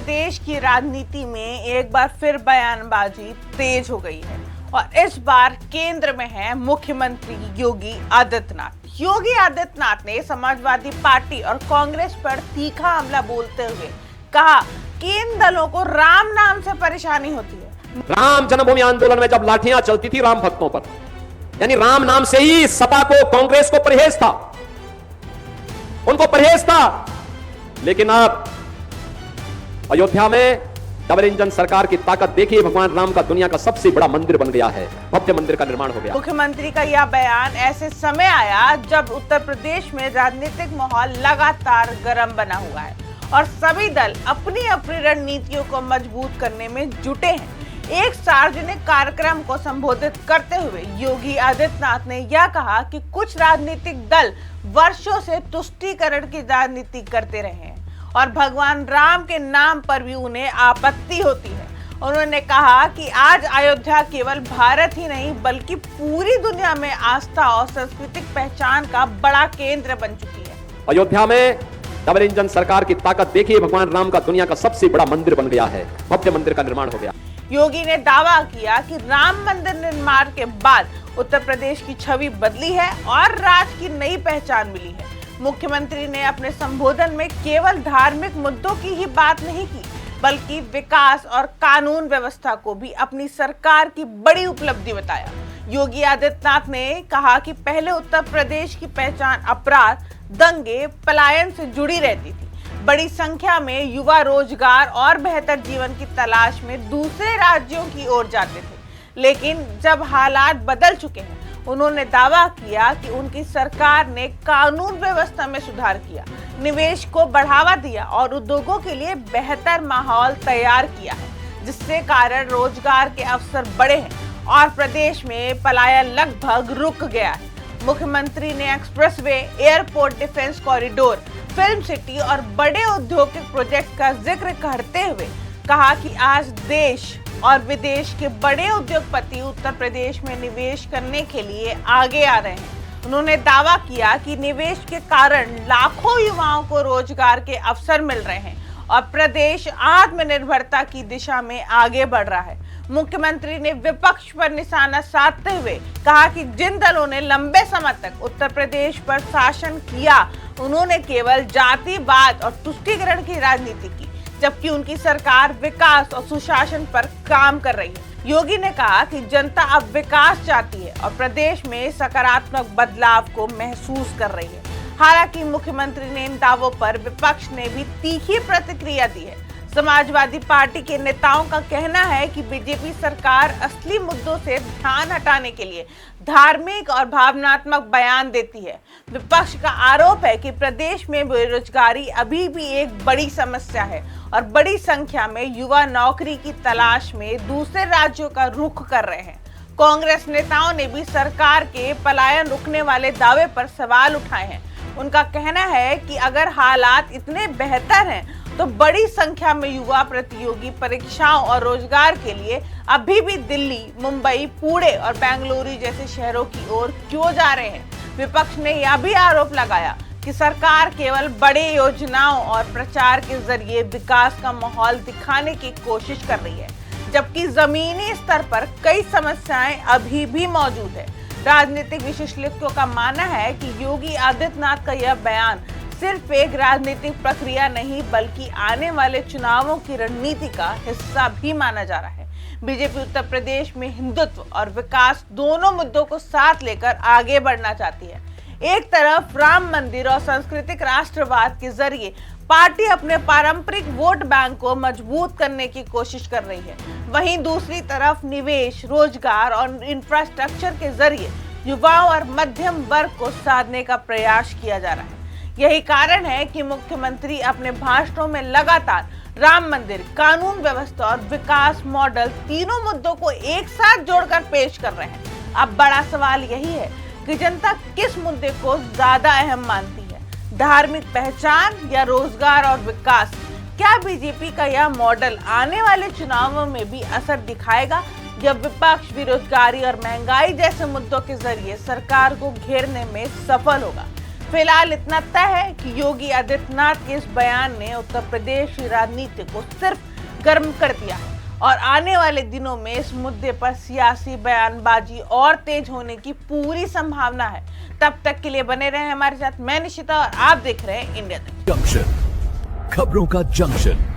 प्रदेश की राजनीति में एक बार फिर बयानबाजी तेज हो गई है और इस बार केंद्र में है मुख्यमंत्री योगी आदित्यनाथ। योगी आदित्यनाथ ने समाजवादी पार्टी और कांग्रेस पर तीखा हमला बोलते हुए कहा कि इन दलों को राम नाम से परेशानी होती है। राम जन्मभूमि आंदोलन में जब लाठियां चलती थी राम भक्तों पर, यानी राम नाम से ही सपा को, कांग्रेस को परहेज था, उनको परहेज था। लेकिन अब अयोध्या में डबल इंजन सरकार की ताकत देखिए, भगवान राम का दुनिया का सबसे बड़ा मंदिर बन गया है, भव्य मंदिर का निर्माण हो गया। मुख्यमंत्री का यह बयान ऐसे समय आया जब उत्तर प्रदेश में राजनीतिक माहौल लगातार गर्म बना हुआ है और सभी दल अपनी अपनी रणनीतियों को मजबूत करने में जुटे हैं। एक सार्वजनिक कार्यक्रम को संबोधित करते हुए योगी आदित्यनाथ ने यह कहा कि कुछ राजनीतिक दल वर्षों से तुष्टीकरण की राजनीति करते रहे हैं और भगवान राम के नाम पर भी उन्हें आपत्ति होती है। उन्होंने कहा कि आज अयोध्या केवल भारत ही नहीं बल्कि पूरी दुनिया में आस्था और सांस्कृतिक पहचान का बड़ा केंद्र बन चुकी है। अयोध्या में डबल इंजन सरकार की ताकत देखिए, भगवान राम का दुनिया का सबसे बड़ा मंदिर बन गया है, भव्य मंदिर का निर्माण हो गया। योगी ने दावा किया कि राम मंदिर निर्माण के बाद उत्तर प्रदेश की छवि बदली है और राज्य की नई पहचान मिली है। मुख्यमंत्री ने अपने संबोधन में केवल धार्मिक मुद्दों की ही बात नहीं की बल्कि विकास और कानून व्यवस्था को भी अपनी सरकार की बड़ी उपलब्धि बताया। योगी आदित्यनाथ ने कहा कि पहले उत्तर प्रदेश की पहचान अपराध, दंगे, पलायन से जुड़ी रहती थी। बड़ी संख्या में युवा रोजगार और बेहतर जीवन की तलाश में दूसरे राज्यों की ओर जाते थे, लेकिन जब हालात बदल चुके हैं, उन्होंने दावा किया कि उनकी सरकार ने कानून व्यवस्था में सुधार किया, निवेश को बढ़ावा दिया और उद्योगों के लिए बेहतर माहौल तैयार किया है, जिससे कारण रोजगार के अवसर बढ़े हैं और प्रदेश में पलायन लगभग रुक गया है। मुख्यमंत्री ने expressway, airport, defence corridor, film city और बड़े औद्योगिक प्रोजेक्ट का जिक्र करते हुए कहा कि आज देश और विदेश के बड़े उद्योगपति उत्तर प्रदेश में निवेश करने के लिए आगे आ रहे हैं। उन्होंने दावा किया कि निवेश के कारण लाखों युवाओं को रोजगार के अवसर मिल रहे हैं और प्रदेश आत्मनिर्भरता की दिशा में आगे बढ़ रहा है। मुख्यमंत्री ने विपक्ष पर निशाना साधते हुए कहा कि जिन दलों ने लंबे समय तक उत्तर प्रदेश पर शासन किया, उन्होंने केवल जातिवाद और तुष्टीकरण की राजनीति की, जबकि उनकी सरकार विकास और सुशासन पर काम कर रही है। योगी ने कहा कि जनता अब विकास चाहती है और प्रदेश में सकारात्मक बदलाव को महसूस कर रही है। हालांकि मुख्यमंत्री ने इन दावों पर विपक्ष ने भी तीखी प्रतिक्रिया दी है। समाजवादी पार्टी के नेताओं का कहना है कि बीजेपी सरकार असली मुद्दों से ध्यान हटाने के लिए धार्मिक और भावनात्मक बयान देती है। विपक्ष का आरोप है कि प्रदेश में बेरोजगारी अभी भी एक बड़ी समस्या है और बड़ी संख्या में युवा नौकरी की तलाश में दूसरे राज्यों का रुख कर रहे हैं। कांग्रेस नेताओं ने भी सरकार के पलायन रुकने वाले दावे पर सवाल उठाए हैं। उनका कहना है कि अगर हालात इतने बेहतर हैं तो बड़ी संख्या में युवा प्रतियोगी परीक्षाओं और रोजगार के लिए अभी भी दिल्ली, मुंबई, पुणे और बेंगलुरु जैसे शहरों की ओर क्यों जा रहे हैं। विपक्ष ने यह भी आरोप लगाया कि सरकार केवल बड़े योजनाओं और प्रचार के जरिए विकास का माहौल दिखाने की कोशिश कर रही है, जबकि जमीनी स्तर पर कई समस्याएं अभी भी मौजूद है। राजनीतिक विशेषज्ञों का मानना है कि योगी आदित्यनाथ का यह बयान सिर्फ एक राजनीतिक प्रक्रिया नहीं बल्कि आने वाले चुनावों की रणनीति का हिस्सा भी माना जा रहा है। बीजेपी उत्तर प्रदेश में हिंदुत्व और विकास दोनों मुद्दों को साथ लेकर आगे बढ़ना चाहती है। एक तरफ राम मंदिर और सांस्कृतिक राष्ट्रवाद के जरिए पार्टी अपने पारंपरिक वोट बैंक को मजबूत करने की कोशिश कर रही है, वहीं दूसरी तरफ निवेश, रोजगार और इंफ्रास्ट्रक्चर के जरिए युवाओं और मध्यम वर्ग को साधने का प्रयास किया जा रहा है। यही कारण है कि मुख्यमंत्री अपने भाषणों में लगातार राम मंदिर, कानून व्यवस्था और विकास मॉडल तीनों मुद्दों को एक साथ जोड़कर पेश कर रहे हैं। अब बड़ा सवाल यही है कि जनता किस मुद्दे को ज्यादा अहम मानती है, धार्मिक पहचान या रोजगार और विकास। क्या बीजेपी का यह मॉडल आने वाले चुनावों में भी असर दिखाएगा जब विपक्ष बेरोजगारी और महंगाई जैसे मुद्दों के जरिए सरकार को घेरने में सफल होगा? फिलहाल इतना तय है कि योगी आदित्यनाथ के इस बयान ने उत्तर प्रदेश की राजनीति को सिर्फ गर्म कर दिया है और आने वाले दिनों में इस मुद्दे पर सियासी बयानबाजी और तेज होने की पूरी संभावना है। तब तक के लिए बने रहे हमारे साथ। मैं निशिता और आप देख रहे हैं इंडिया तक। जंक्शन, खबरों का जंक्शन।